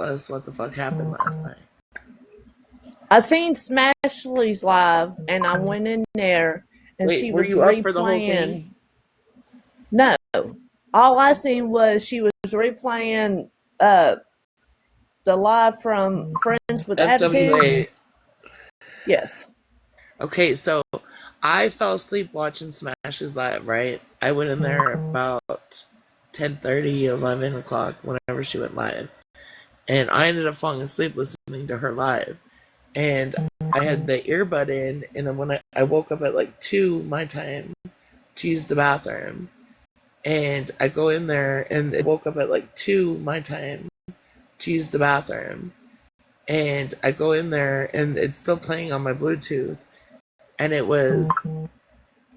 us what the fuck happened last night. I seen Smashley's live, and I went in there, and Wait, she were was you up for the whole thing? replaying. No, all I seen was she was replaying the live from Friends with Attitude. FWA. Yes. Okay, so I fell asleep watching Smash's live, right? I went in there about 10:30, 11 o'clock, whenever she went live. And I ended up falling asleep listening to her live. And I had the earbud in, and then when I woke up at like 2 my time to use the bathroom. And I go in there, and it woke up at like 2 my time to use the bathroom. And I go in there, and it's still playing on my Bluetooth. And it was,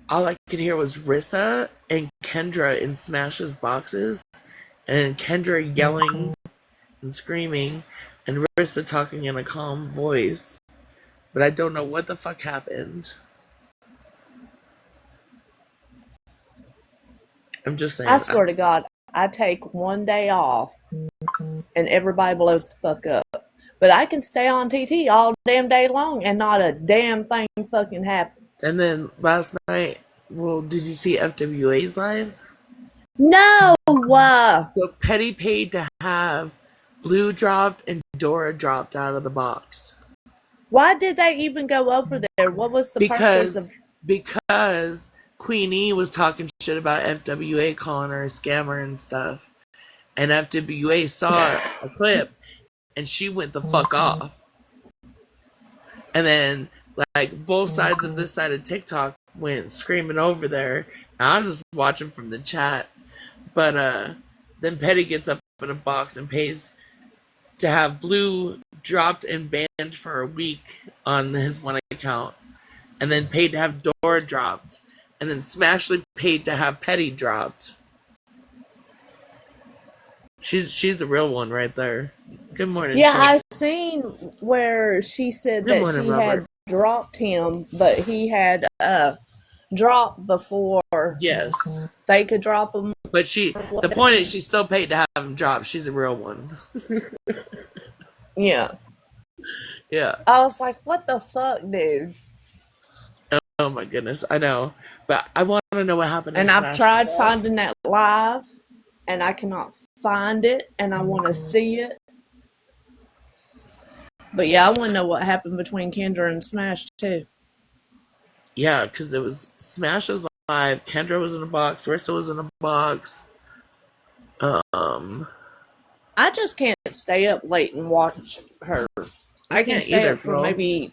all I could hear was Rissa and Kendra in Smash's boxes. And Kendra yelling and screaming, and Rissa talking in a calm voice. But I don't know what the fuck happened. I'm just saying. I swear to God, I take one day off, and everybody blows the fuck up. But I can stay on TT all damn day long, and not a damn thing fucking happens. And then last night, well, did you see FWA's live? No! So Petty paid to have Blue dropped and Dora dropped out of the box. Why did they even go over there? What was the purpose of... Because Queenie was talking shit about FWA, calling her a scammer and stuff. And FWA saw a clip, and she went the fuck off. And then, like, both sides of this side of TikTok went screaming over there. And I was just watching from the chat. But then Petty gets up in a box and pays to have Blue dropped and banned for a week on his one account. And then paid to have Dora dropped. And then Smashley paid to have Petty dropped. She's the real one right there. Good morning. Yeah, Shane. I seen where she said Good that morning, she Robert. had dropped him, but he had dropped before Yes. they could drop him. But the point is, she still paid to have him dropped. She's a real one. Yeah. Yeah. I was like, what the fuck, dude? Oh my goodness, I know. But I want to know what happened. And I've tried finding that live, and I cannot find it, and I want to see it. But yeah, I want to know what happened between Kendra and Smash, too. Yeah, because it was Smash was live, Kendra was in a box, Rissa was in a box. I just can't stay up late and watch her. I can stay up for maybe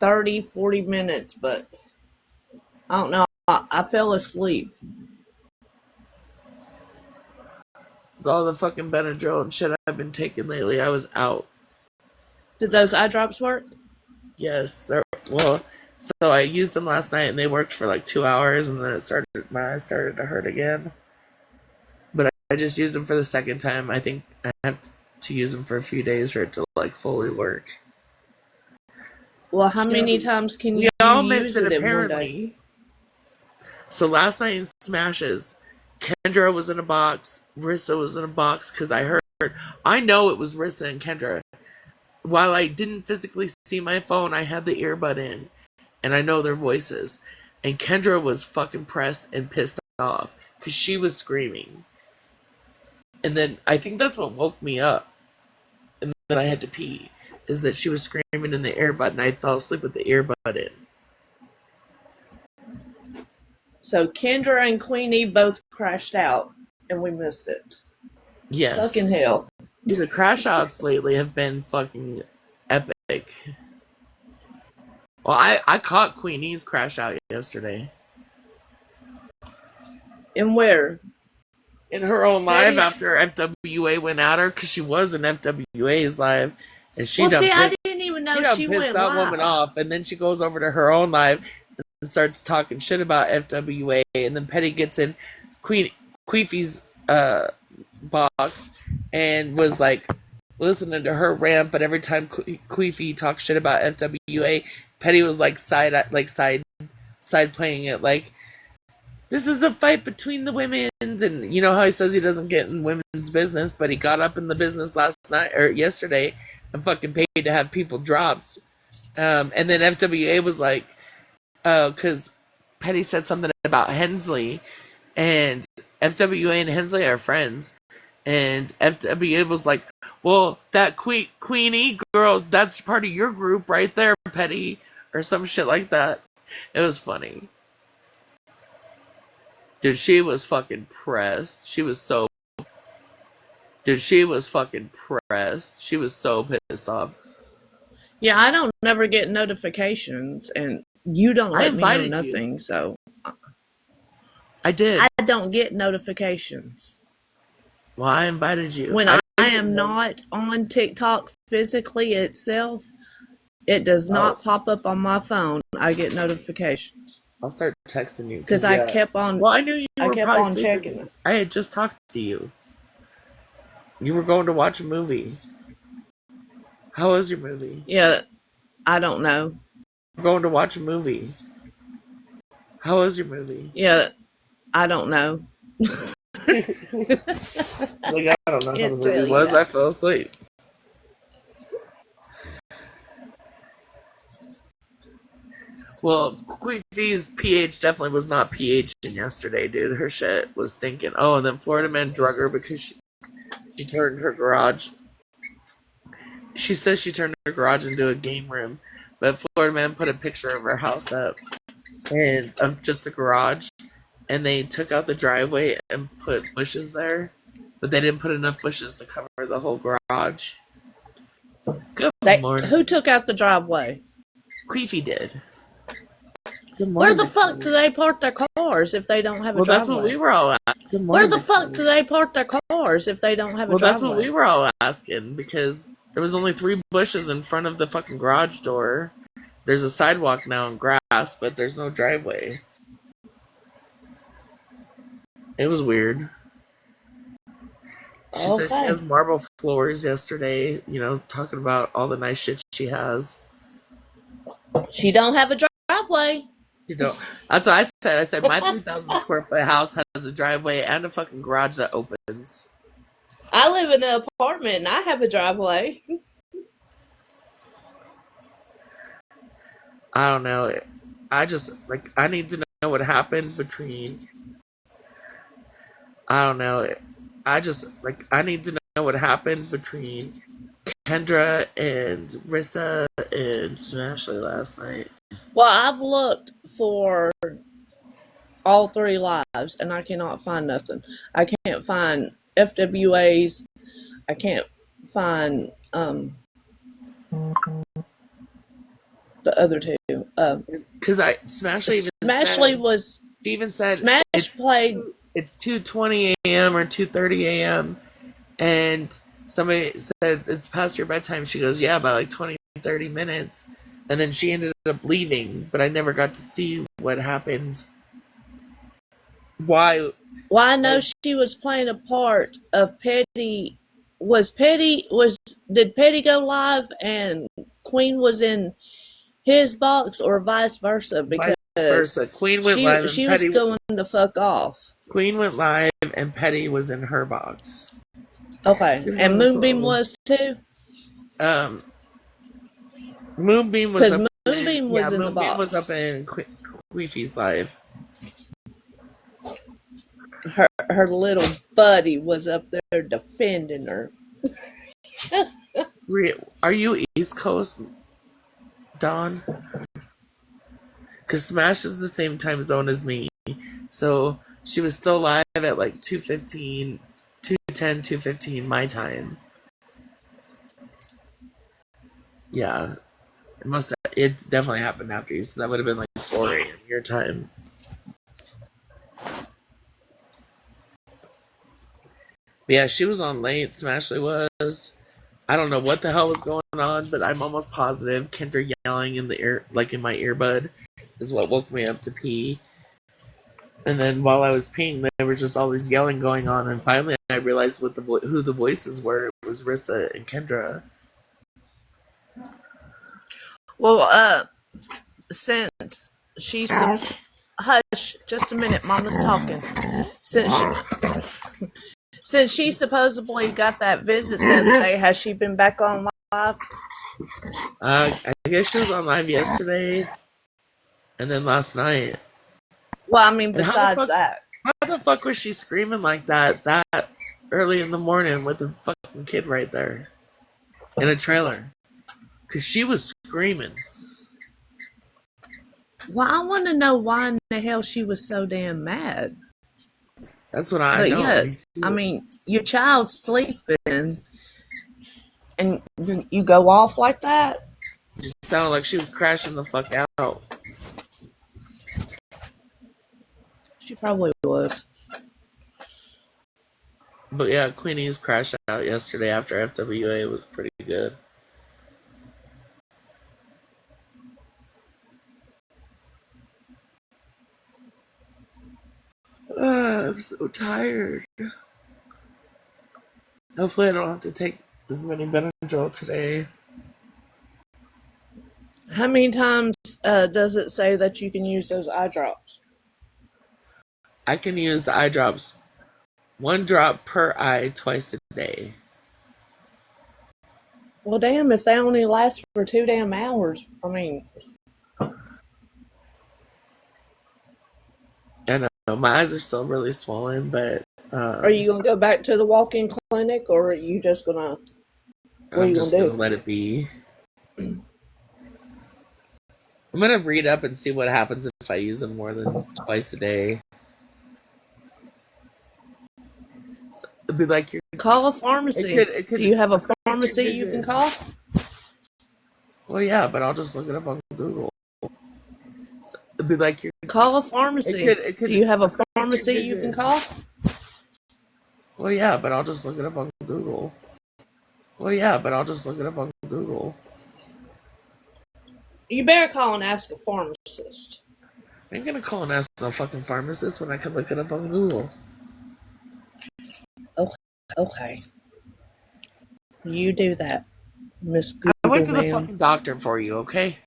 30, 40 minutes, but I don't know. I fell asleep. With all the fucking Benadryl and shit I've been taking lately, I was out. Did those eye drops work? Yes, so I used them last night and they worked for like 2 hours, and then my eyes started to hurt again. But I just used them for the second time. I think I have to use them for a few days for it to like fully work. Well, how many times can you use it in one day? So last night in Smashes, Kendra was in a box, Rissa was in a box, because I know it was Rissa and Kendra. While I didn't physically see my phone, I had the earbud in, and I know their voices. And Kendra was fucking pressed and pissed off, because she was screaming. And then, I think that's what woke me up, and then I had to pee, is that she was screaming in the earbud, and I fell asleep with the earbud in. So Kendra and Queenie both crashed out, and we missed it. Yes. Fucking hell. The crash outs lately have been fucking epic. Well, I caught Queenie's crash out yesterday. And where? In her own live after FWA went at her, because she was in FWA's live. And she I didn't even know she went that live. woman off, and then she goes over to her own live and starts talking shit about FWA, and then Petty gets in Queefy's box and was like listening to her rant, but every time Queefy talked shit about FWA, Petty was like side playing it, like this is a fight between the women's, and you know how he says he doesn't get in women's business, but he got up in the business last night or yesterday and fucking paid to have people drops. And then FWA was like, because Petty said something about Hensley, and FWA and Hensley are friends, and FWA was like, well, that Queenie girl, that's part of your group right there, Petty, or some shit like that. It was funny. Dude, she was fucking pressed. She was so... Dude, she was fucking pressed. She was so pissed off. Yeah, I don't never get notifications, and you don't let me know nothing, so... I did. I don't get notifications. Well, I invited you. When I am not on TikTok physically itself, it does not pop up on my phone. I get notifications. I'll start texting you. Because I kept on... Well, I knew you were kept on checking it. I had just talked to you. You were going to watch a movie. How was your movie? Yeah, I don't know. We're going to watch a movie. How was your movie? Yeah, I don't know. Like, I don't know how the movie was. I fell asleep. Well, Queen V's pH definitely was not pHing yesterday, dude. Her shit was stinking. Oh, and then Florida Man drug her because she turned her garage. She says she turned her garage into a game room, but Florida Man put a picture of her house up and of just the garage, and they took out the driveway and put bushes there, but they didn't put enough bushes to cover the whole garage. Good morning. Who took out the driveway? Queefy did. Where the fuck do they park their cars if they don't have a driveway? Well, that's what we were all asking. Where the fuck do they park their cars if they don't have a driveway? Well, that's what we were all asking, because there was only 3 bushes in front of the fucking garage door. There's a sidewalk now and grass, but there's no driveway. It was weird. She said she has marble floors yesterday, you know, talking about all the nice shit she has. She don't have a driveway. You know, that's what I said. I said my 3,000 square foot house has a driveway and a fucking garage that opens. I live in an apartment and I have a driveway. I don't know. I just, like, I need to know what happened between... I don't know. I just, like, I need to know what happened between Kendra and Rissa and Smashley last night. Well, I've looked for all 3 lives and I cannot find nothing. I can't find FWA's. I can't find the other 2. Because Smashley was... She even said... Smash played... It's 2:20 a.m. or 2:30 a.m. And somebody said, it's past your bedtime. She goes, yeah, by like 20, 30 minutes. And then she ended up leaving, but I never got to see what happened. Why? Well, I know she was playing a part of Petty. Did Petty go live and Queen was in his box, or vice versa? Because vice versa. Queen went live. She was going the fuck off. Queen went live and Petty was in her box. Okay, and Moonbeam was too. Moonbeam was because Moonbeam was in the box. Moonbeam was up in Queefy's live. Her little buddy was up there defending her. Are you East Coast, Dawn? Because Smash is the same time zone as me. So she was still live at like 2:15, 2:10, 2:15 my time. Yeah. It definitely happened after you, so that would have been like 4 a.m. your time. But yeah, she was on late. Smashley was. I don't know what the hell was going on, but I'm almost positive Kendra yelling in the ear, like in my earbud, is what woke me up to pee. And then while I was peeing, there was just all this yelling going on, and finally I realized what who the voices were. It was Rissa and Kendra. Well, since she Hush, just a minute. Mama's talking. Since she supposedly got that visit the other day, has she been back on live? I guess she was on live yesterday, and then last night. Well, I mean, besides that. Why the fuck was she screaming like that early in the morning with the fucking kid right there in a trailer? Because she was screaming. Well, I want to know why in the hell she was so damn mad. That's what I know. Yeah, I mean, your child's sleeping, and you go off like that? It sounded like she was crashing the fuck out. She probably was. But yeah, Queenie's crashed out yesterday after FWA was pretty good. I'm so tired. Hopefully I don't have to take as many Benadryl today. How many times does it say that you can use those eye drops? I can use the eye drops 1 drop per eye twice a day. Well, damn, if they only last for 2 damn hours, I mean... I know, my eyes are still really swollen, but... are you going to go back to the walk-in clinic, or are you just going to... I'm just going to let it be. I'm going to read up and see what happens if I use them more than twice a day. It'd be like call a pharmacy. Do you have a pharmacy you can call? Well, yeah, but I'll just look it up on Google. It'd be like call a pharmacy. Do you have a pharmacy you can call? Well, yeah, but I'll just look it up on Google. Well, yeah, but I'll just look it up on Google. You better call and ask a pharmacist. I ain't gonna call and ask a fucking pharmacist when I can look it up on Google. Okay. You do that, Miss Google. I went to the fucking doctor for you, okay?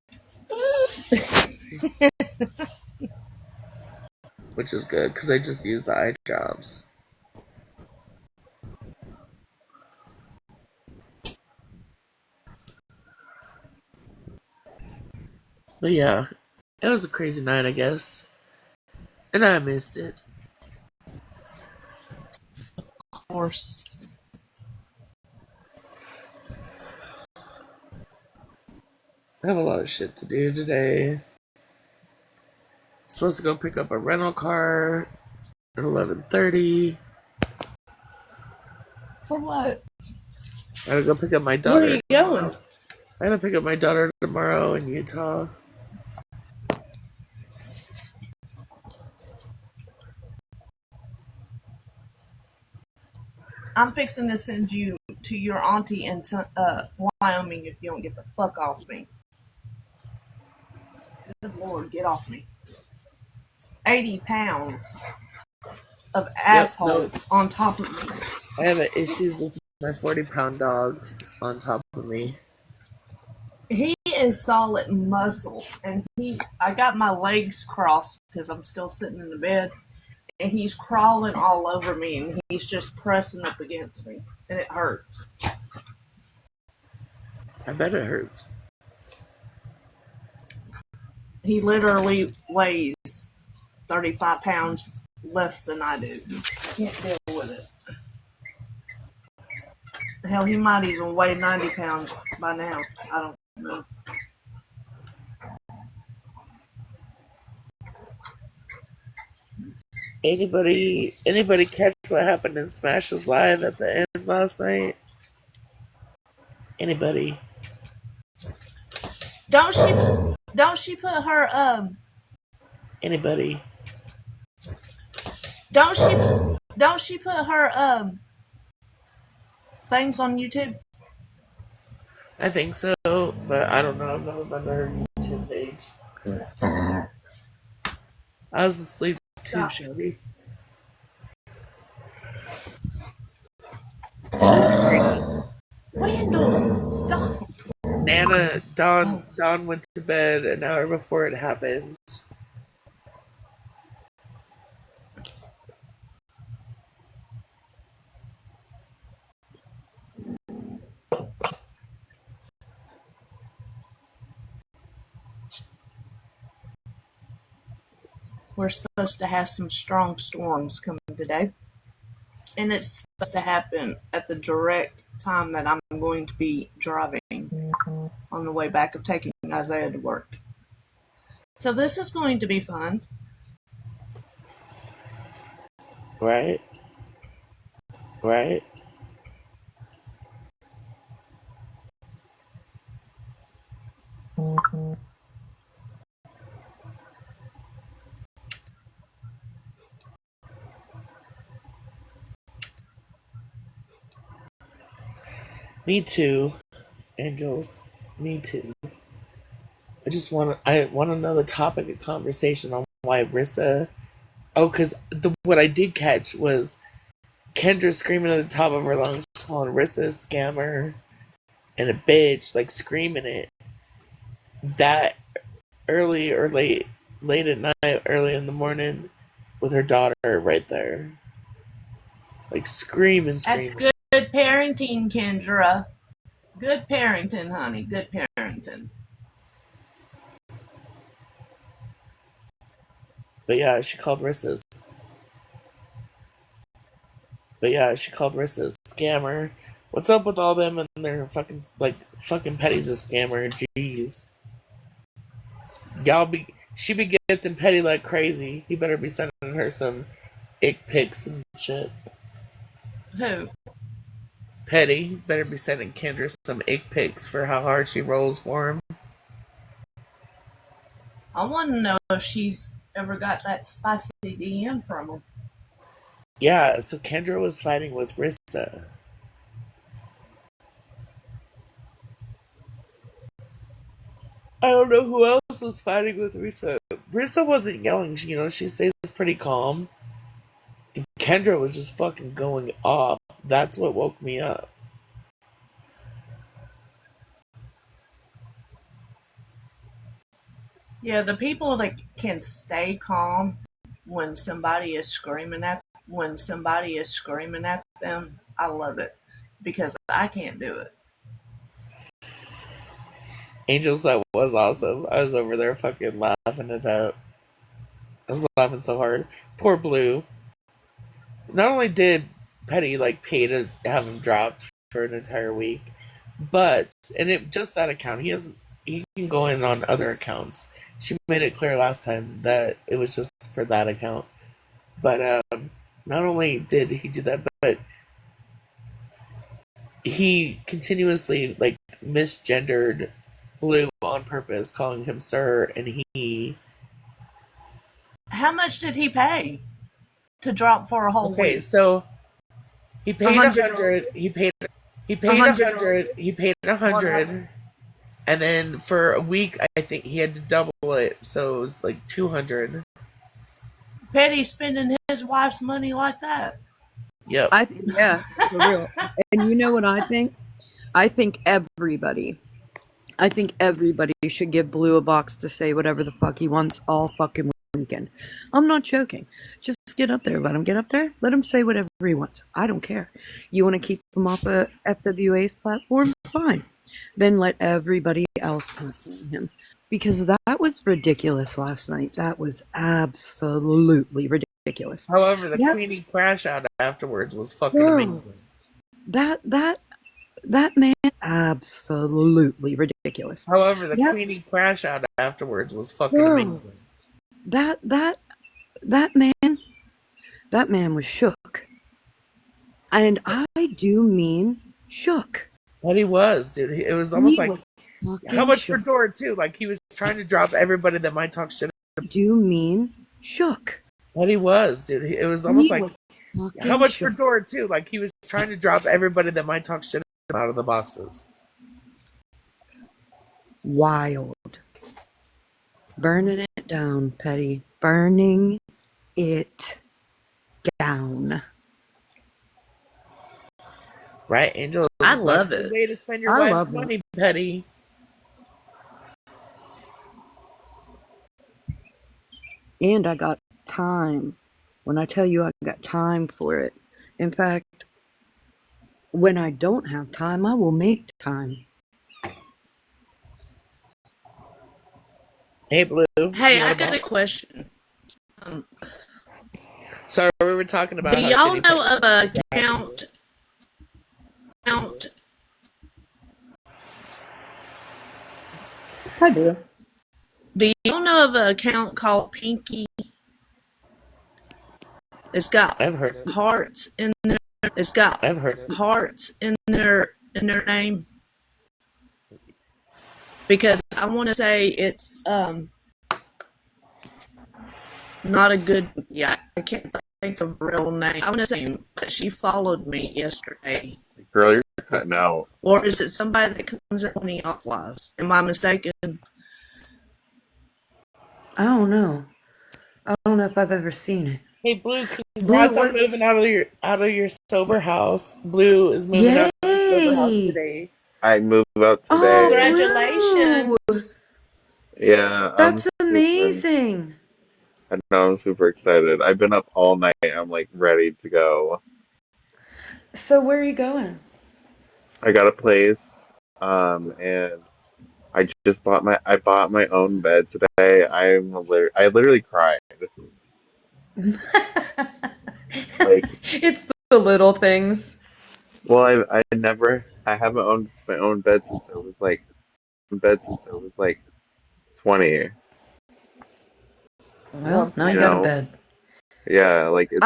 Which is good, because I just used the eye drops. But yeah, it was a crazy night, I guess. And I missed it. Of course. I have a lot of shit to do today. I'm supposed to go pick up a rental car at 11:30. For what? I gotta go pick up my daughter. Where are you going? I gotta pick up my daughter tomorrow in Utah. I'm fixing to send you to your auntie in Wyoming if you don't get the fuck off me. Good Lord, get off me. 80 pounds of asshole on top of me. I have issues with my 40-pound dog on top of me. He is solid muscle, and I got my legs crossed because I'm still sitting in the bed, and he's crawling all over me, and he's just pressing up against me, and it hurts. I bet it hurts. He literally weighs 35 pounds less than I do. I can't deal with it. Hell, he might even weigh 90 pounds by now. I don't know. Anybody catch what happened in Smash's Live at the end last night? Anybody? Don't she put her Anybody? Don't she put her things on YouTube? I think so, but I don't know. I've never been to her YouTube page. I was asleep too, Shelby. Randall, stop. Nana, Dawn went to bed an hour before it happened. We're supposed to have some strong storms coming today. And it's supposed to happen at the direct time that I'm going to be driving on the way back of taking Isaiah to work. So this is going to be fun. Right? Right? Me too, Angels. Me too. I want another topic of conversation on why Rissa. Oh, because what I did catch was Kendra screaming at the top of her lungs, calling Rissa a scammer and a bitch, like screaming it. That early or late at night, early in the morning, with her daughter right there, like screaming. That's good parenting, Kendra. Good parenting, honey. Good parenting. But yeah, she called Rissa a scammer. What's up with all them and their fucking Petty's a scammer? Jeez. She be getting Petty like crazy. He better be sending her some ick pics and shit. Who? Petty better be sending Kendra some ick pics for how hard she rolls for him. I want to know if she's ever got that spicy DM from him. Yeah, so Kendra was fighting with Rissa. I don't know who else was fighting with Rissa. Rissa wasn't yelling, she stays pretty calm. And Kendra was just fucking going off. That's what woke me up. Yeah, the people that can stay calm when somebody is screaming at them, I love it because I can't do it. Angels, that was awesome. I was over there fucking laughing it out. I was laughing so hard. Poor Blue. Not only did Petty pay to have him dropped for an entire week, but just that account. He can go in on other accounts. She made it clear last time that it was just for that account. But not only did he do that, but he continuously misgendered Blue on purpose, calling him sir and he. How much did he pay to drop for a whole week? Okay, so he paid 100. He paid 100. He paid 100. And then for a week, I think he had to double it, so it was 200. Petty spending his wife's money like that. Yep. Yeah, for real. And you know what I think? I think everybody should give Blue a box to say whatever the fuck he wants all fucking weekend. I'm not joking. Just get up there. Let him get up there. Let him say whatever he wants. I don't care. You want to keep him off of FWA's platform? Fine. Then let everybody else platform him. Because that was ridiculous last night. That was absolutely ridiculous. However, the Queenie crash out afterwards was fucking amazing. That man absolutely ridiculous. However, the Queenie crash out afterwards was fucking amazing. That man was shook. And I do mean shook. But he was, dude. It was almost how much for Dora too? He was trying to drop everybody that might talk shit. Do you mean shook? But he was, dude. It was almost how much for Dora too? He was trying to drop everybody that might talk shit out of the boxes. Wild. Burning it down, Petty. Burning it down. Right, Angel? I love it. Way to spend your wife's money, Petty. And I got time. When I tell you I got time for it. In fact, when I don't have time, I will make time. Hey, Blue. Hey, I got a question. So we were talking about Do how y'all shitty know Peyton of a was. count? I do. Do y'all know of an account called Pinky? It's got I've heard it. hearts in there. It's got I've heard it. hearts in their name. Because I want to say it's not a good. Yeah, I can't think of a real name. I want to say, but she followed me yesterday. Girl, you're cutting out. Or is it somebody that comes in one of y'all lives? Am I mistaken? I don't know. I don't know if I've ever seen it. Hey, Blue, Blue, congrats on what? moving out of your sober house. Blue is moving out of her sober house Yay! today. I moved out Oh, today. Congratulations. Blue! Yeah, I'm That's super. amazing. I know I'm super excited. I've been up all night. I'm like ready to go. So where are you going? I got a place, and I bought my own bed today. I literally cried. Like, It's the little things. well, I have my own bed since I was like 20. Well, now You you got a know, bed. yeah, like it's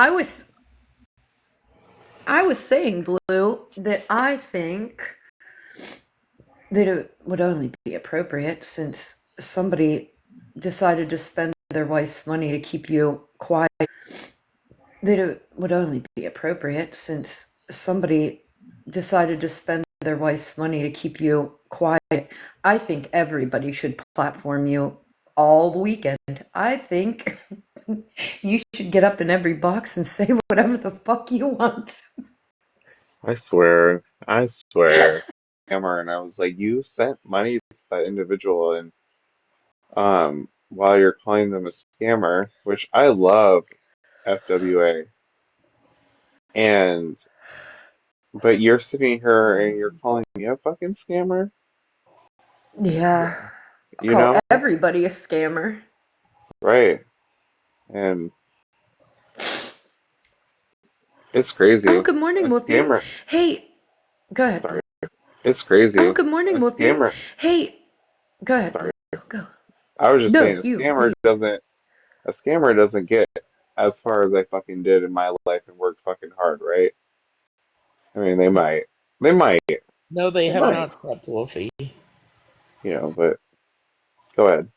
I was saying, Blue, that I think that it would only be appropriate since somebody decided to spend their wife's money to keep you quiet. That it would only be appropriate since somebody decided to spend their wife's money to keep you quiet. I think everybody should platform you all weekend. I think you should get up in every box and say whatever the fuck you want. I swear, scammer, and I was like, you sent money to that individual, and while you're calling them a scammer, which I love FWA, and but you're sitting here and you're calling me a fucking scammer, Yeah, I'll you call know? everybody a scammer. Right? And it's Oh, crazy. good A morning, Whoopi. scammer, Hey, go ahead, sorry, Blue. it's Oh, crazy. good A morning, Whoopi. scammer, Hey, go ahead, sorry. Blue. Go. I was just No, saying, you. a scammer doesn't get as far as I fucking did in my life and worked fucking hard, right? I mean, they might, No, they they have might, not slept, Wolfie. but go ahead.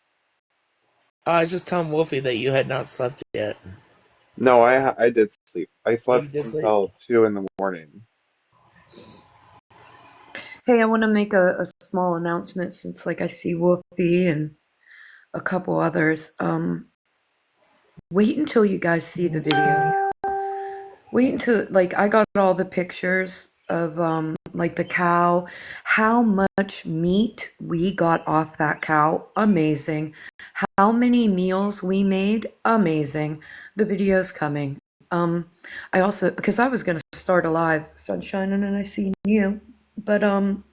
I was just telling Wolfie that you had not slept yet. No, I did sleep. I Oh, you slept did sleep? until 2 in the morning. Hey, I want to make a small announcement since, like, I see Whoopi and a couple others. Wait until you guys see the video. Wait until, like, I got all the pictures of, like, the cow. How much meat we got off that cow. Amazing. How many meals we made. Amazing. The video's coming. I also, because I was going to start a live, Sunshine, and then I seen you. But, I'm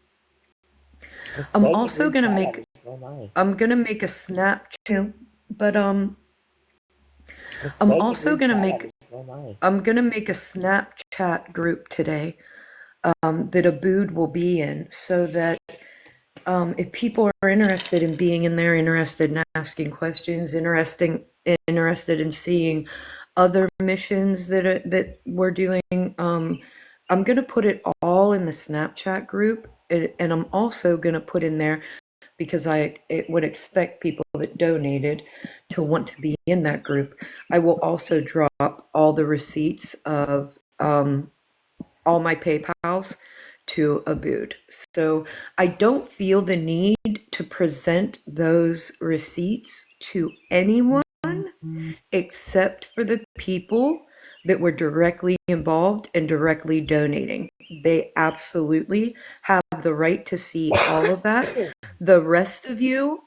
also going to make, I'm going to make a Snapchat, but, I'm also going to make, I'm going to make a Snapchat group today that Abood will be in so that if people are interested in being in there, interested in asking questions, interested in seeing other missions that we're doing, I'm going to put it all in the Snapchat group, and I'm also going to put in there because it would expect people that donated to want to be in that group. I will also drop all the receipts of all my PayPals to Abood. So I don't feel the need to present those receipts to anyone except for the people that were directly involved and directly donating. They absolutely have the right to see all of that. The rest of you,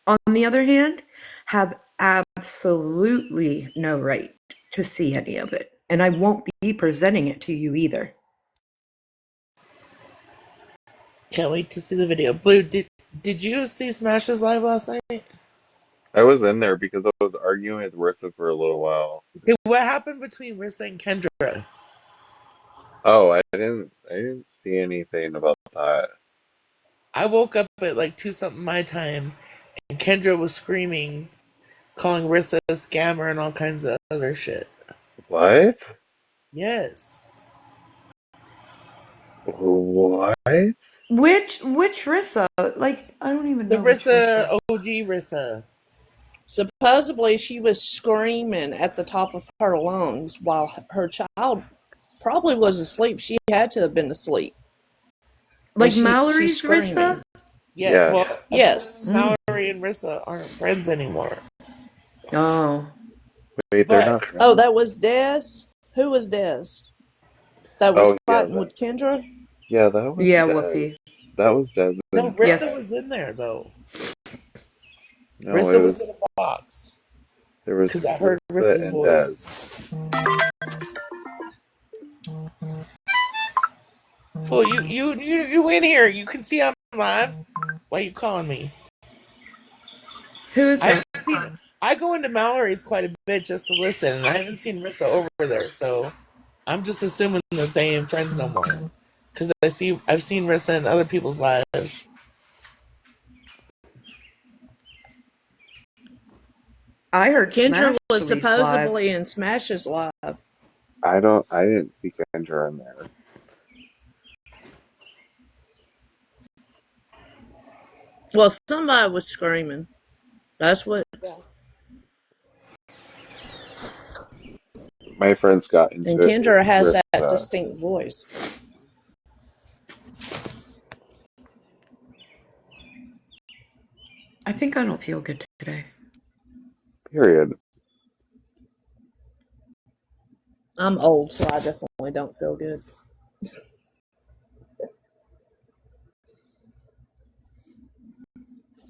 on the other hand, have absolutely no right to see any of it. And I won't be presenting it to you either. Can't wait to see the video. Blue, did you see Smash's live last night? I was in there because I was arguing with Rissa for a little while. Okay, what happened between Rissa and Kendra? Oh, I didn't see anything about that. I woke up at like 2 something my time, and Kendra was screaming, calling Rissa a scammer and all kinds of other shit. What? Yes. What? Which Rissa? Like, I don't even The know which Rissa, Rissa. OG Rissa. Supposedly, she was screaming at the top of her lungs while her child probably was asleep. She had to have been asleep. And Like she's Mallory's screaming. Rissa? Yeah, Yeah. well, Yes. Mallory and Rissa aren't friends anymore. Oh. Wait, they're But not Oh, friends? that was Des? Who was Des? That was Oh, yeah, fighting with Kendra? that was Yeah, Des. Woofy. That was Des no, and Rissa Yes. was in there though. no, it Rissa was was in a box there was because I heard Rissa Rissa's and Des. voice. Fool, you in here? You can see I'm live. Why you calling me? Who is I that? haven't seen. I go into Mallory's quite a bit just to listen, and I haven't seen Rissa over there, so I'm just assuming that they ain't friends no more. Because I've seen Rissa in other people's lives. I heard Kendra was Smash Leaf's live. supposedly in Smash's live. I didn't see Kendra in there. Well, somebody was screaming. That's what. My friends got into And it Kendra with has that Rissa. distinct voice. I think I don't feel good today. Period. I'm old, so I definitely don't feel good.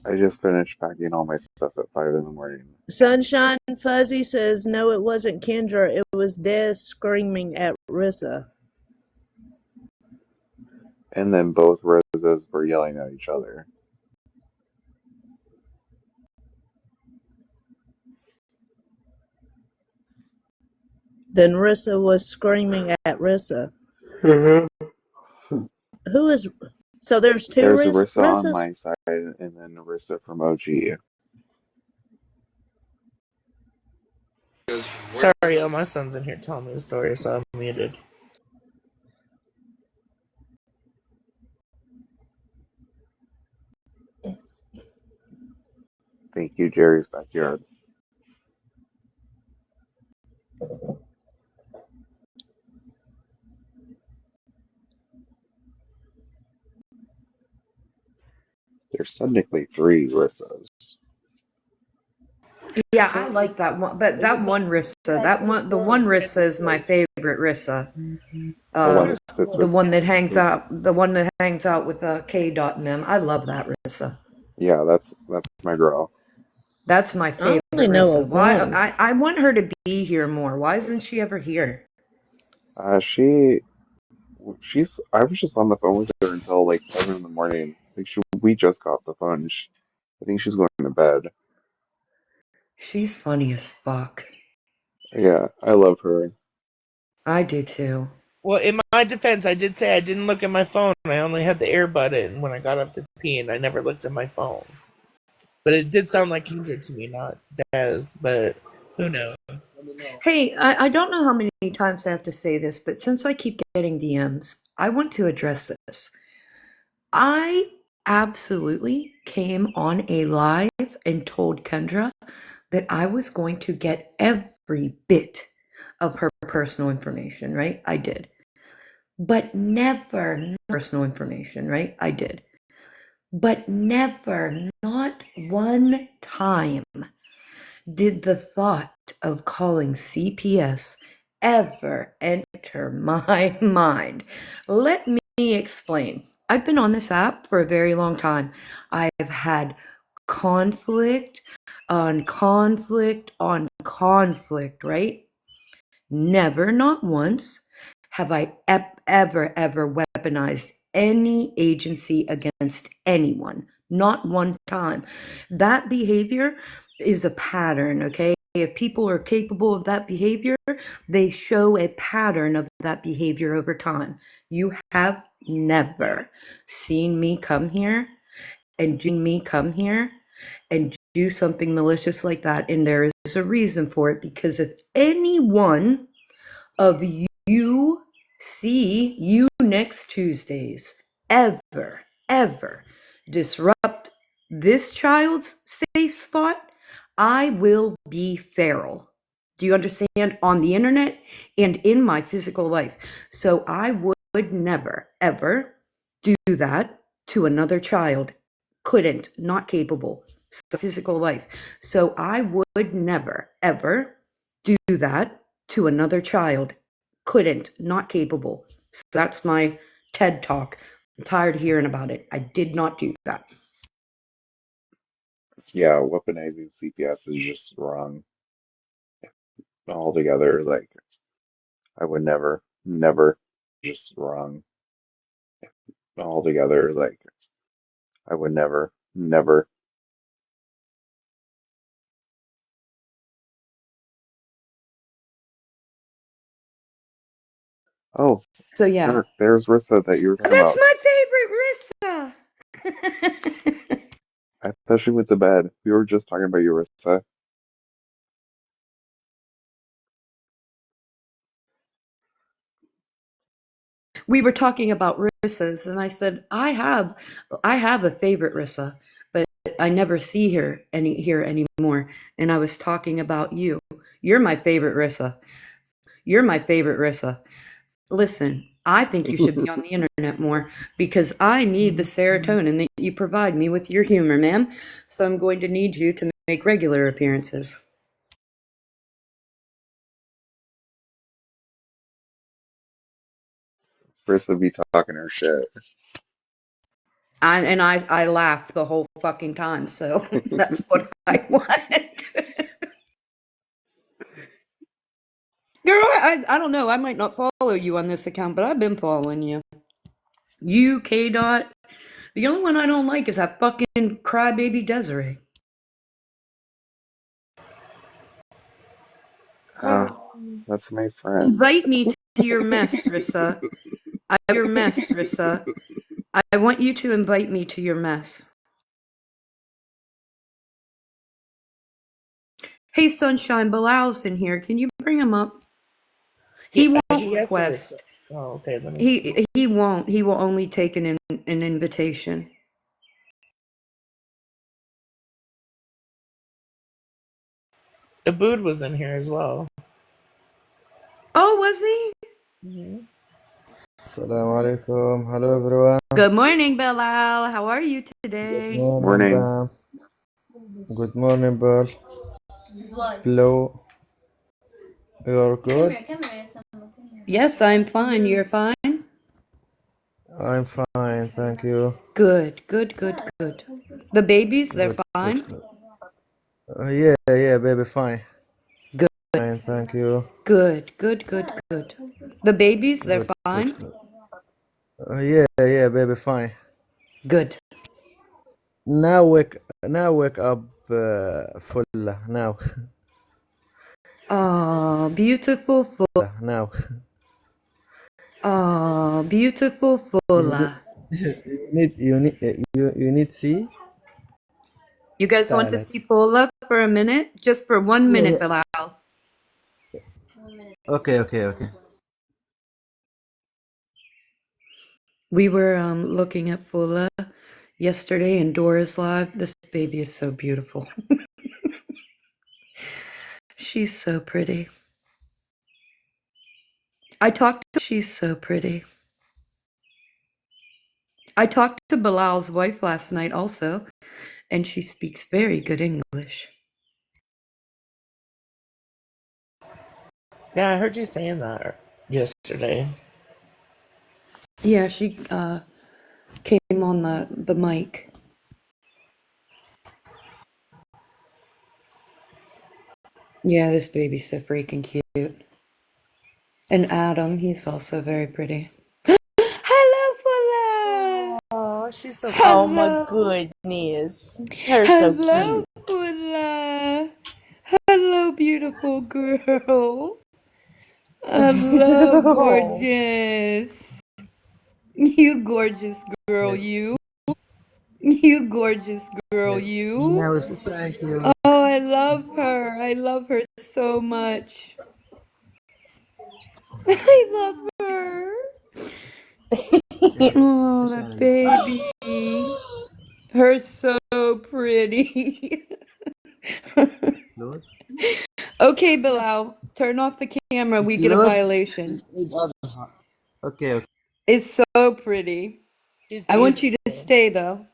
I just finished packing all my stuff at 5 in the morning. Sunshine Fuzzy says, no, it wasn't Kendra. It was Des screaming at Rissa. And then both Rissas were yelling at each other. Then Rissa was screaming at Rissa. Who is... So there's two There's Rissa on Rissas? my side and then Rissa from OG. Sorry, my son's in here telling me the story, so I'm muted. Thank you, Jerry's backyard. There's technically 3 Rissas. Yeah, So I like that one, but it was that one Rissa, that one, the one Rissa is my favorite Rissa. The one that sits The with. one that hangs out, with K. Dot and them. I love that Rissa. Yeah, that's my girl. That's my I favorite only know Rissa. of Why? one. I want her to be here more. Why isn't she ever here? She's. I was just on the phone with her until like 7 in the morning. Like we just got off the phone. I think she's going to bed. She's funny as fuck. Yeah, I love her. I do too. Well, in my defense, I did say I didn't look at my phone. I only had the earbud in when I got up to pee, and I never looked at my phone. But it did sound like Kendra to me, not Des, but who knows? Hey, I don't know how many times I have to say this, but since I keep getting DMs, I want to address this. I absolutely came on a live and told Kendra that I was going to get every bit of her personal information, right? I did. But never personal information, right? I did. But never, not one time, did the thought of calling CPS ever enter my mind. Let me explain. I've been on this app for a very long time. I've had conflict on conflict on conflict, right? Never, not once, have I ever weaponized any agency against anyone. Not one time. That behavior is a pattern, okay? If people are capable of that behavior, they show a pattern of that behavior over time. You have never seen me come here and do something malicious like that, and there is a reason for it, because if any one of you see you next Tuesdays ever disrupt this child's safe spot, I will be feral. Do you understand? On the internet and in my physical life. So I would never, ever do that to another child. Couldn't, not capable. So physical life. So I would never, ever do that to another child. Couldn't, not capable. So that's my TED talk. I'm tired of hearing about it. I did not do that. Yeah, weaponizing CPS is just wrong altogether. Like, I would never, just wrong altogether. Like, I would never. Oh, So yeah. Dirk, there's Rissa that you were talking That's about. my favorite Rissa. I thought she went to bed. We were just talking about you, Rissa. We were talking about Rissas, and I said I have a favorite Rissa, but I never see her here anymore. And I was talking about you. You're my favorite Rissa. You're my favorite Rissa. Listen, I think you should be on the internet more, because I need the serotonin that you provide me with your humor, man. So I'm going to need you to make regular appearances. Rissa be talking her shit. I laugh the whole fucking time, so that's what I want. Girl, I don't know. I might not follow you on this account, but I've been following you. You, K Dot. The only one I don't like is that fucking crybaby Desiree. That's my friend. Invite me to your mess, Rissa. I want you to invite me to your mess. Hey, Sunshine, Bilal's in here. Can you bring him up? He won't request. Oh, okay. Let me. He won't. He will only take an invitation. Abood was in here as well. Oh, was he? Mm-hmm. Assalamu alaikum. Hello everyone. Good morning, Bilal. How are you today? Good Morning. Bam. Good morning, Pearl. Blue. You're good? Yes, I'm fine. You're fine? I'm fine, thank you. Good. The babies, they're fine? Yeah, baby, fine. Good. Fine, thank you. Good. The babies, they're fine? Yeah, baby, fine. Good. Now wake up, full now. Oh, beautiful full. Now. Oh, beautiful Fola. You need see? You guys want to see Fola for a minute? Just for 1 minute, Bilal. Okay. We were looking at Fola yesterday in Dora's live. This baby is so beautiful. She's so pretty. She's so pretty. I talked to Bilal's wife last night also, and she speaks very good English. Yeah, I heard you saying that yesterday. Yeah, she came on the mic. Yeah, this baby's so freaking cute. And Adam, he's also very pretty. Hello, Fola! Oh, she's so Oh my Hello. goodness. They're so Hello, cute. Ulla. Hello, beautiful girl. Hello, Oh. gorgeous. You gorgeous girl, you. You gorgeous girl, you. No, thank you. Oh, I love her. I love her so much. I love her. Oh, that baby. Her so pretty. Lord. Okay, Bilal, turn off the camera. We get a Lord. violation. Okay, okay. It's so pretty. she's I want you to beautiful. stay though.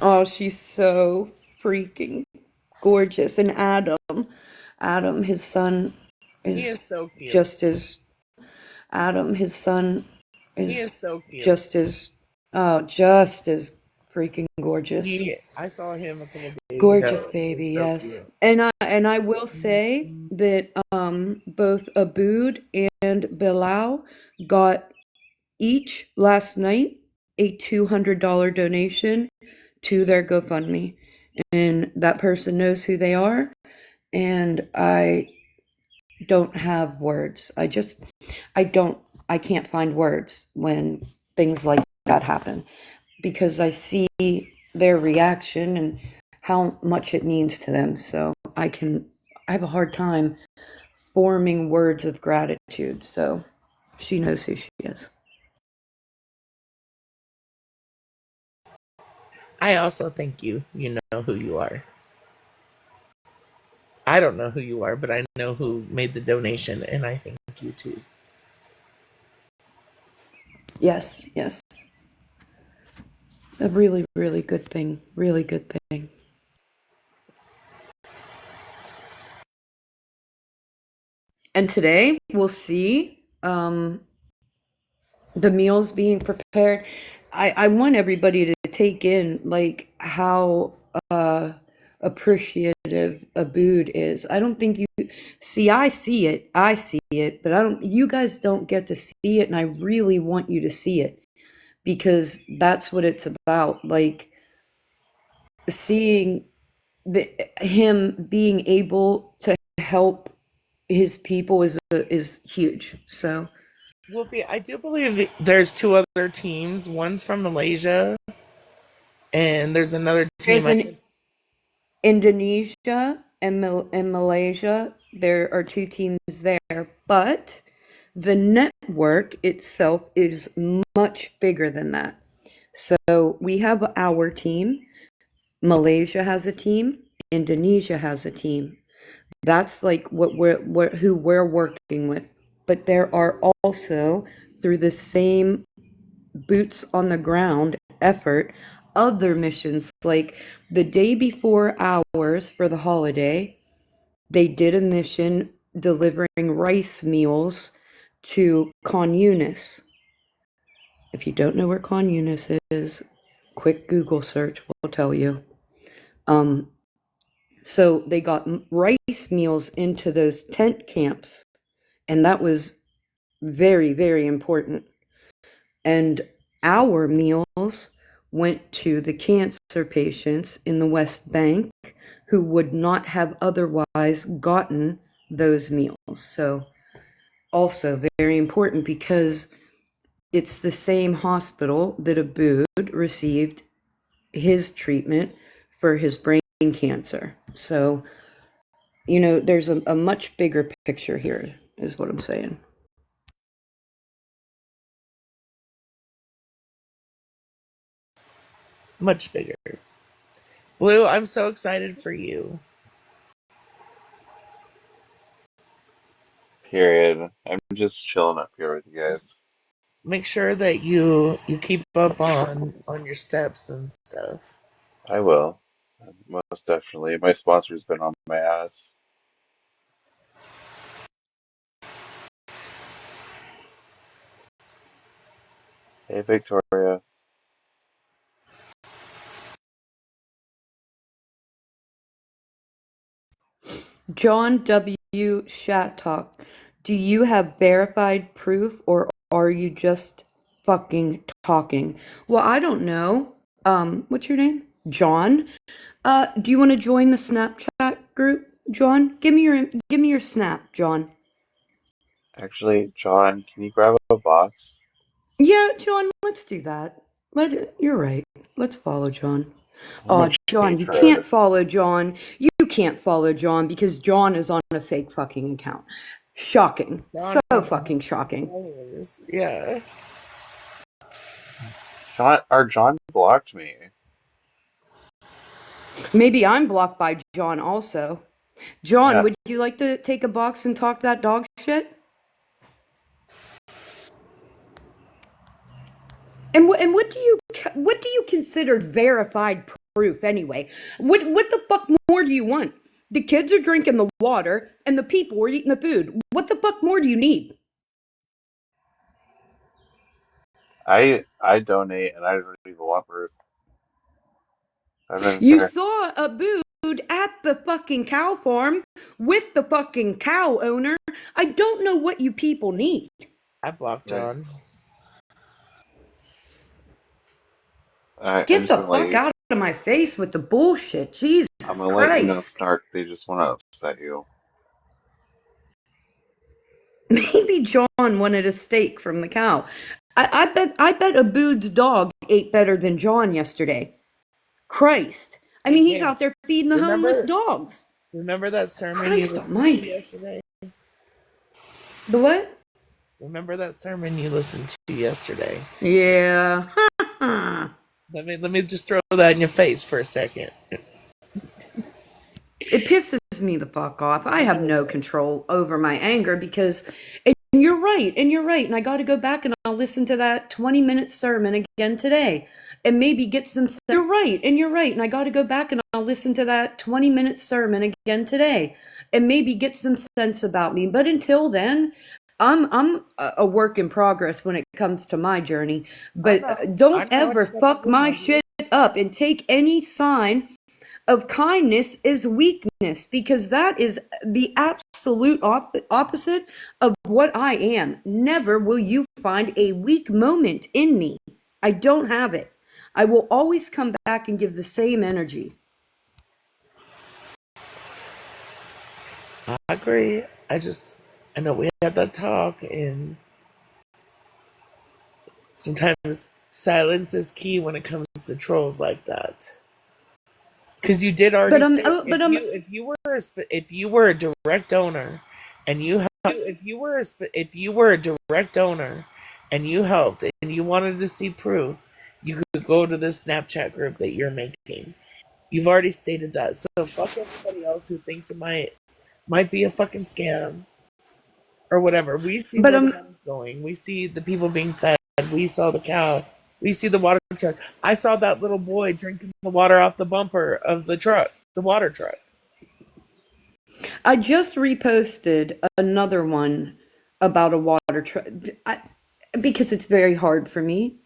Oh, she's so freaking gorgeous. And Adam, his son, He is is so cute. just as Adam, his son, He is is so cute. just as freaking gorgeous. I saw him a couple days Gorgeous ago. baby, He's so yes. cute. And I will say that both Abood and Bilal got each last night a $200 donation to their GoFundMe. And that person knows who they are. And I don't have words. I can't find words when things like that happen because I see their reaction and how much it means to them. So I have a hard time forming words of gratitude. So she knows who she is. I also think you know who you are. I don't know who you are, but I know who made the donation, and I thank you too. Yes, yes. A really, really good thing. Really good thing. And today we'll see the meals being prepared. I want everybody to take in like how appreciative Abood is. I don't think you see. I see it, but I don't. You guys don't get to see it, and I really want you to see it because that's what it's about. Like seeing him being able to help his people is huge. So Wolfie, I do believe there's two other teams. One's from Malaysia, and there's another there's team. an Indonesia and Malaysia. There are two teams there, but the network itself is much bigger than that. So we have our team. Malaysia has a team. Indonesia has a team. That's like who we're working with. But there are also, through the same boots on the ground effort, other missions. Like the day before ours for the holiday, they did a mission delivering rice meals to Khan Yunis. If you don't know where Khan Yunis is, quick Google search will tell you. So they got rice meals into those tent camps, and that was very, very important. And our meals went to the cancer patients in the West Bank who would not have otherwise gotten those meals. So, also very important because it's the same hospital that Abood received his treatment for his brain cancer. So, there's a much bigger picture here, is what I'm saying. Much bigger. Blue, I'm so excited for you. Period. I'm just chilling up here with you guys. Make sure that you keep up on your steps and stuff. I will. Most definitely. My sponsor's been on my ass. Hey, Victoria. John W. Shattuck, do you have verified proof or are you just fucking talking. Well, I don't know. What's your name? John. Do you want to join the Snapchat group, John? Give me your snap, John. Actually, John, can you grab a box? Yeah, John, let's do that. You're right. Let's follow John. How Oh, much John, you hatred? can't follow John. You can't follow John because John is on a fake fucking account. Shocking. John So has fucking shocking. followers. Yeah. John blocked me. Maybe I'm blocked by John also. John, Yeah, would you like to take a box and talk that dog shit? And what do you consider verified proof anyway? What the fuck more do you want? The kids are drinking the water and the people are eating the food. What the fuck more do you need? I donate and I leave a lot proof. I've been You fair. saw a booed at the fucking cow farm with the fucking cow owner. I don't know what you people need. I blocked Right. John. I'm Get just the gonna let fuck you. out of my face with the bullshit. Jesus I'm gonna let you know, Christ. Snark. They just want to upset you. Maybe John wanted a steak from the cow. I bet Abood's dog ate better than John yesterday. Christ. I mean, he's Yeah. out there feeding the homeless dogs. Remember that sermon you Christ listened to almighty. yesterday? The what? Remember that sermon you listened to yesterday? Yeah. Let me just throw that in your face for a second. It pisses me the fuck off. I have no control over my anger because, and you're right, and I got to go back and I'll listen to that 20-minute sermon again today and maybe get some. You're right, and I got to go back and I'll listen to that 20-minute sermon again today and maybe get some sense about me. But until then, I'm a work in progress when it comes to my journey. But don't ever fuck my shit up and take any sign of kindness is weakness because that is the absolute opposite of what I am. Never will you find a weak moment in me. I don't have it. I will always come back and give the same energy. I agree. I know we had that talk, and sometimes silence is key when it comes to trolls like that. Because you did already But state if you were a direct donor, and if you were a direct donor, and you helped, and you wanted to see proof, you could go to this Snapchat group that you're making. You've already stated that, so fuck everybody else who thinks it might be a fucking scam or whatever. We see where the money's going. We see the people being fed. We saw the cow. We see the water truck. I saw that little boy drinking the water off the bumper of the truck, the water truck. I just reposted another one about a water truck because it's very hard for me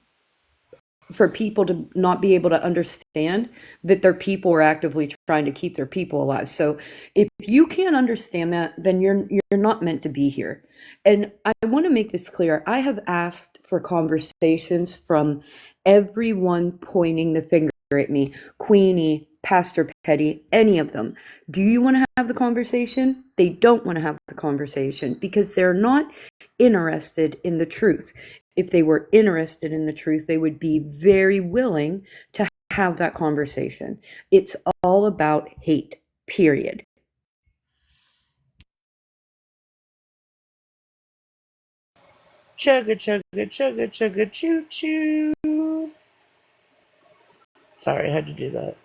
for people to not be able to understand that their people are actively trying to keep their people alive. So if you can't understand that, then you're not meant to be here. And I want to make this clear. I have asked for conversations from everyone pointing the finger at me, Queenie, Pastor Petty, any of them. Do you want to have the conversation? They don't want to have the conversation because they're not interested in the truth. If they were interested in the truth, they would be very willing to have that conversation. It's all about hate, period. Chugga, chugga, chugga, chugga, choo choo. Sorry, I had to do that.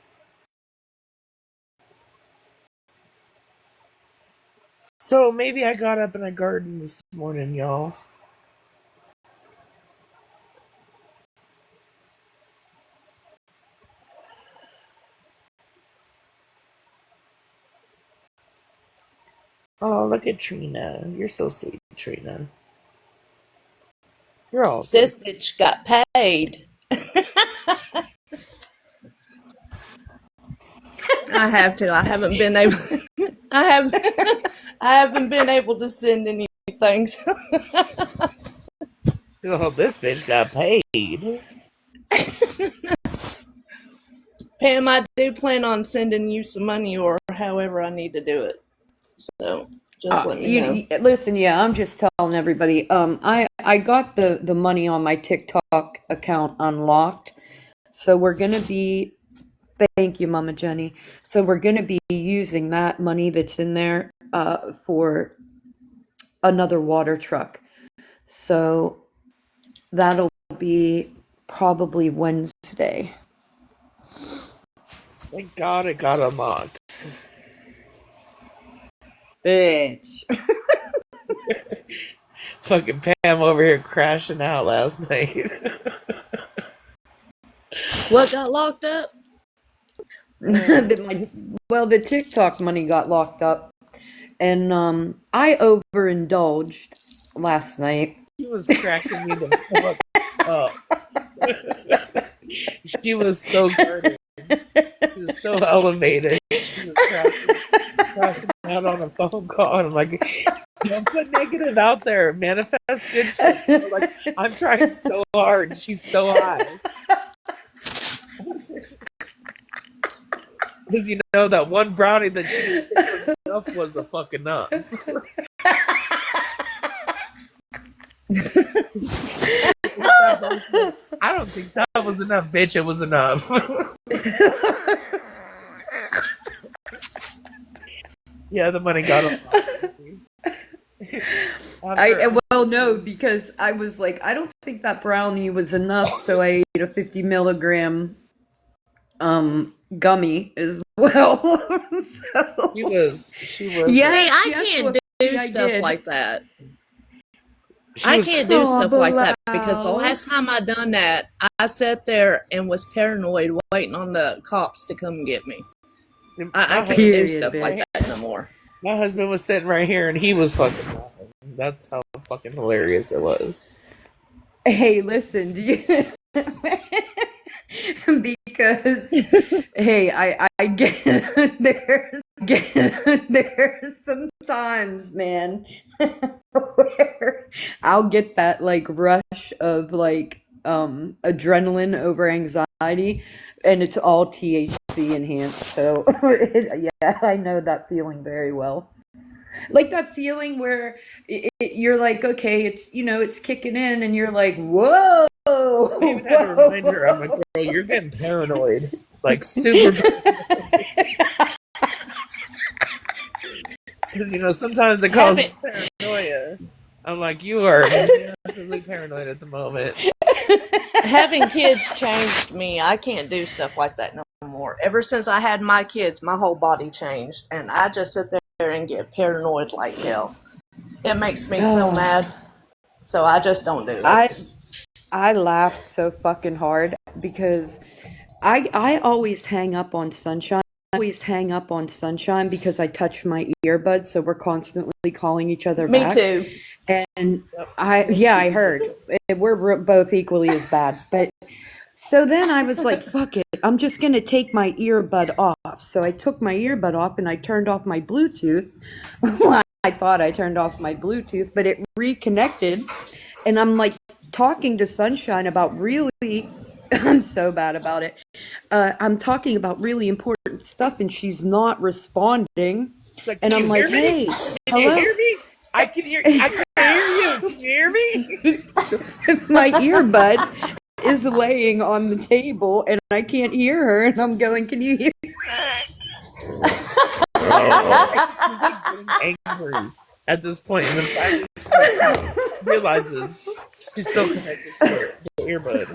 So maybe I got up and I gardened this morning, y'all. Oh, look at Trina. You're so sweet, Trina. You're all so This bitch got paid. I have to. I haven't been able. I haven't been able to send any things. Oh, this bitch got paid. Pam, I do plan on sending you some money or however I need to do it. So just let me know. Listen, yeah, I'm just telling everybody. I got the money on my TikTok account unlocked, so we're gonna be. Thank you, Mama Jenny. So we're gonna be using that money that's in there for another water truck. So that'll be probably Wednesday. Thank God it got unlocked. Bitch. Fucking Pam over here crashing out last night. What got locked up? The TikTok money got locked up, and I overindulged last night. She was cracking me the fuck up. She was so guarded. She was so elevated. She was crashing out on a phone call, and I'm like, don't put negative out there. Manifest good shit. Like, I'm trying so hard. She's so high. Because you know that one brownie that she didn't think was enough was a fucking enough. I don't think that was enough, bitch. It was enough. Yeah, the money got him. No, because I was like, I don't think that brownie was enough, so I ate a 50 milligram gummy as well. So She was. Yeah, see, I can't do stuff like that. I can't do stuff like that because the last time I done that, I sat there and was paranoid, waiting on the cops to come get me. I can't do stuff like that no more. My husband was sitting right here, and he was fucking laughing. That's how fucking hilarious it was. Hey, listen, do you? Because hey, I get there's some times, man, where I'll get that like rush of like adrenaline over anxiety, and it's all THC enhanced. So yeah, I know that feeling very well. Like that feeling where you're like, okay, it's kicking in, and you're like, whoa. I even had to remind her, I'm like, girl, you're getting paranoid. Like, super because, sometimes it causes paranoia. I'm like, you are massively paranoid at the moment. Having kids changed me. I can't do stuff like that no more. Ever since I had my kids, my whole body changed, and I just sit there and get paranoid like hell. It makes me so mad. So I just don't do it. I laugh so fucking hard because I always hang up on Sunshine. Because I touch my earbuds, so we're constantly calling each other back. Me too. And I heard. We're both equally as bad. But so then I was like, fuck it, I'm just going to take my earbud off. So I took my earbud off and I turned off my Bluetooth. Well, I thought I turned off my Bluetooth, but it reconnected. And I'm like talking to Sunshine about really, I'm so bad about it. I'm talking about really important stuff and she's not responding. Like, and I'm like, hey, can you hear me? I can hear you. Can you hear me? My earbud is laying on the table and I can't hear her. And I'm going, can you hear me? I'm getting angry at this point. And then finally realizes she's still connected to the earbud.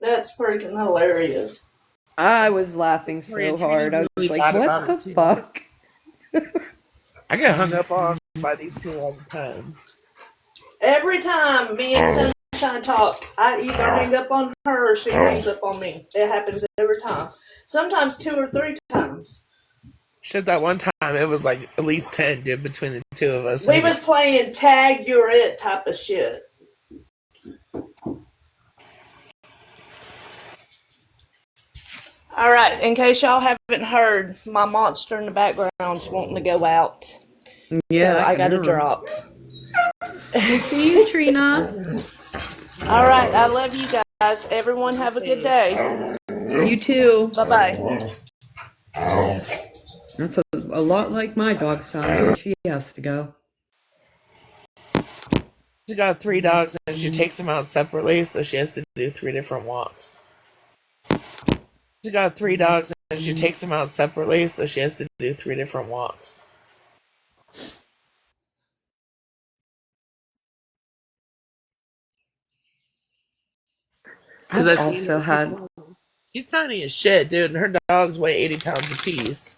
That's freaking hilarious. I was laughing so hard. I was like, what the fuck? I get hung up on by these two all the time. Every time me and Sunshine talk, I either hang up on her or she hangs up on me. It happens every time. Sometimes 2 or 3 times. Shit, that one time it was like at least 10, dude, between the two of us. We was playing tag, you're it type of shit. All right, in case y'all haven't haven't heard, my monster in the background's wanting to go out. Yeah, So I can got to hear 'em. drop. We'll see you, Trina. All right. I love you guys. Everyone have a good day. You too. Bye-bye. That's a lot like my dog sounds when she has to go. She got 3 dogs and she takes them out separately, so she has to do 3 different walks. She got 3 dogs and she takes them out separately, so she has to do 3 different walks. Because I've also had. She's tiny as shit, dude, and her dogs weigh 80 pounds apiece.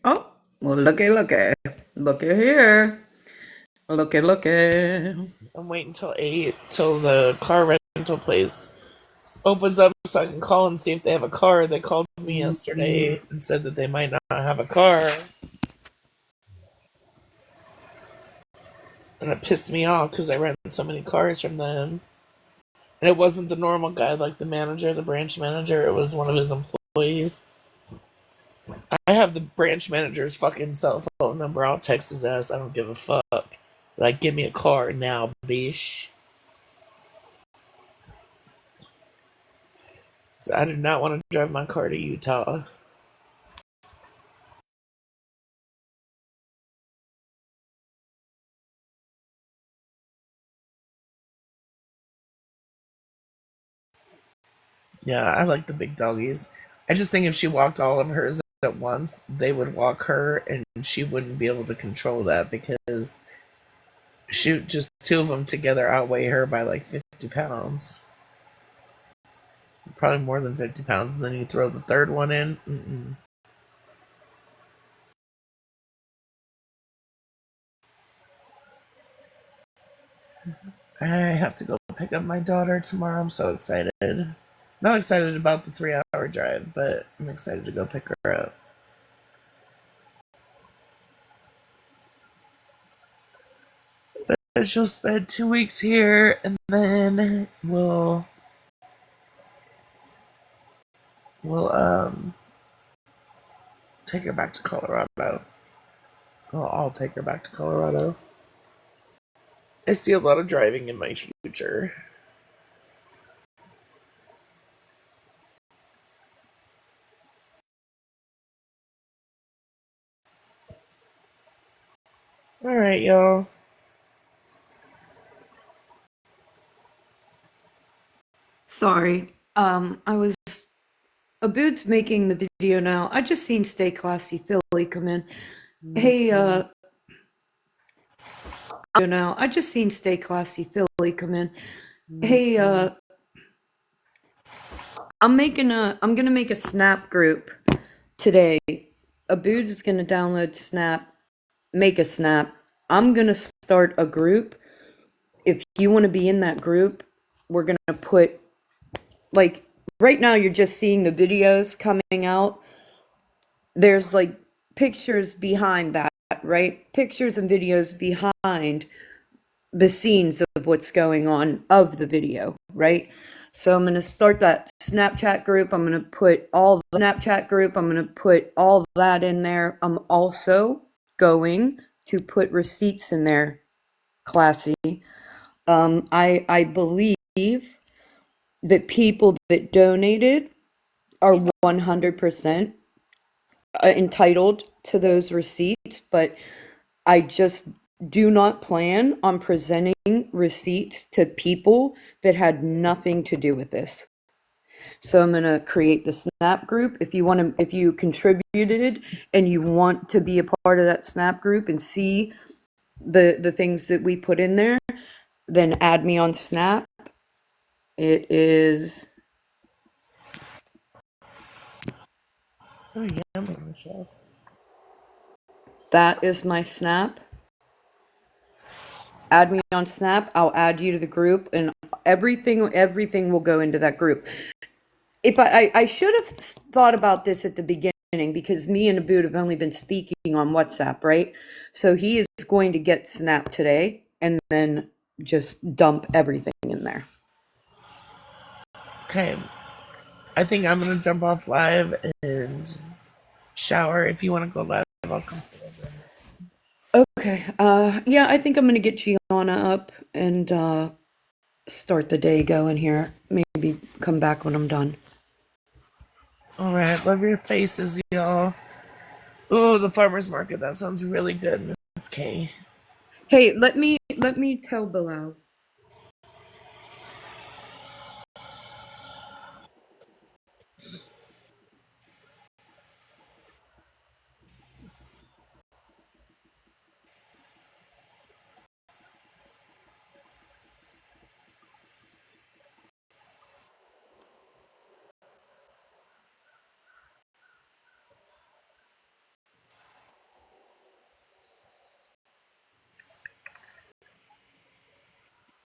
Oh, well, looky here. Looky. I'm waiting till 8 till the car rental place opens up so I can call and see if they have a car. They called me yesterday and said that they might not have a car. And it pissed me off because I rented so many cars from them. And it wasn't the normal guy, like the manager, the branch manager. It was one of his employees. I have the branch manager's fucking cell phone number. I'll text his ass. I don't give a fuck. Like, give me a car now, bish. So I do not want to drive my car to Utah. Yeah, I like the big doggies. I just think if she walked all of hers at once, they would walk her and she wouldn't be able to control that because just 2 of them together outweigh her by like 50 pounds. Probably more than 50 pounds, and then you throw the 3rd one in. I have to go pick up my daughter tomorrow. I'm so excited. Not excited about the 3-hour drive, but I'm excited to go pick her up. But she'll spend 2 weeks here, and then we'll take her back to Colorado. Well, I'll take her back to Colorado. I see a lot of driving in my future. Alright, y'all. Sorry. Abood's making the video now. I just seen Stay Classy Philly come in. Hey, now. I just seen Stay Classy Philly come in. Hey, I'm gonna make a Snap group today. Abood is gonna download Snap, make a Snap. I'm gonna start a group. If you want to be in that group, we're gonna put, like, right now you're just seeing the videos coming out. There's like pictures behind that, right? Pictures and videos behind the scenes of what's going on of the video, right? So I'm going to start that Snapchat group. I'm going to put all the Snapchat group. I'm going to put all that in there. I'm also going to put receipts in there, Classy. I believe that people that donated are 100% entitled to those receipts, but I just do not plan on presenting receipts to people that had nothing to do with this. So I'm going to create the Snap group. If you contributed and you want to be a part of that Snap group and see the things that we put in there, then add me on Snap. It is... Oh, yeah, Michelle. That is my Snap. Add me on Snap. I'll add you to the group, and everything will go into that group. If I should have thought about this at the beginning because me and Abood have only been speaking on WhatsApp, right? So he is going to get Snap today and then just dump everything in there. Okay. I think I'm gonna jump off live and shower. If you want to go live, I'll come forward. Okay. Yeah, I think I'm gonna get Gianna up and start the day going here. Maybe come back when I'm done. All right. Love your faces, y'all. Ooh, the farmer's market. That sounds really good, Miss K. Hey, let me tell Bilal.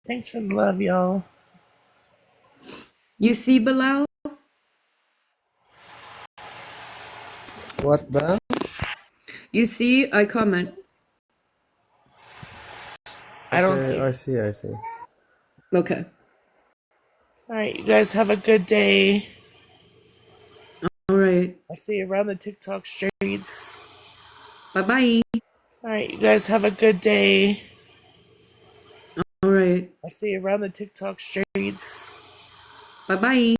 Thanks for the love, y'all. You see, Bilal? What ba? You see, I comment. I don't Okay, see. I see, I see. Okay. All right, you guys have a good day. All right. I'll see you around the TikTok streets. Bye-bye. All right, you guys have a good day. All right. I'll see you around the TikTok streets. Bye-bye.